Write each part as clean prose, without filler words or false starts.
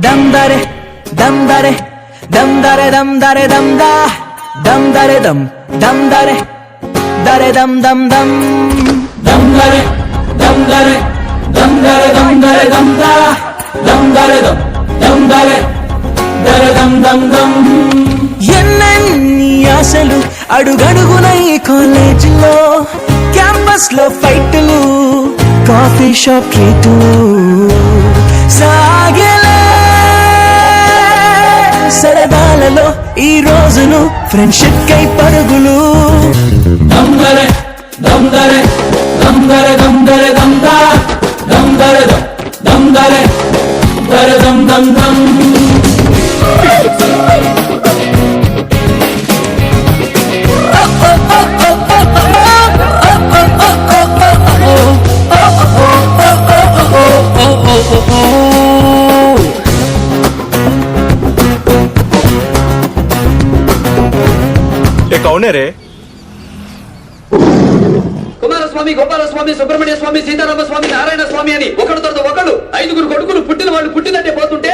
dam dare dam dare dam dare dam dare dam da dam dare dam dare dare dam dam dam dam dare dam dare dam dare dam dare dam da dam dare dam dare dare dam dam dam ఎన్నెన్ని ఆశలు అడుగడుగున ఈ కాలేజీలో campus లో ఫైట్లు coffee shop ట్రీట్లు సాగేలే సరదాలలో ఈ రోజును friendship కై పరుగులు దమ్దరే దమ్దరే దమ్దరే దమ్దరే దమ్దా దమ్దరే దమ్దరే దరే దమ్ దమ్ దమ్ कौन है रे? కుమారస్వామి, గోపాలస్వామి, సుబ్రహ్మణ్య స్వామి, సీతారామ స్వామి, నారాయణ స్వామి అని ఒకడు తర్వాత ఒకడు 5 కొడుకులు పుట్టిన వాళ్ళు పుట్టినట్టే పోతుంటే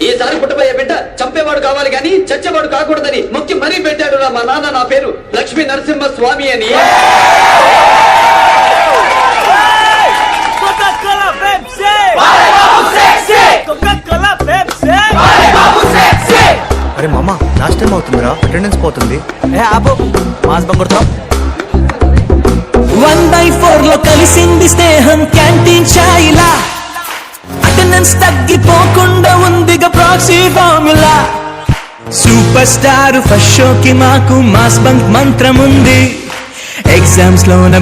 ఈసారి పుట్టబోయే బిడ్డ చంపేవాడు కావాలి గాని చచ్చేవాడు కాకూడదని మొక్కి మరీ పెట్టాడు రా మా నాన్న. నా పేరు లక్ష్మీ నరసింహ స్వామి అని. అరే మామా లాస్ట్ టైం అవుతుందిరా, అటెండెన్స్ పోతుంది. ఆపో మాస్ బంగుడుతాం 1/4 లో కలిసింది స్నేహం క్యాంటీన్ ఛాయిలా అటెండెన్స్ తగ్గిపోకుండా ఉందిగా proxy formula super star first షోకి మాకు మాస్ బంక్ మంత్రం ఉంది ఎగ్జామ్స్ లోన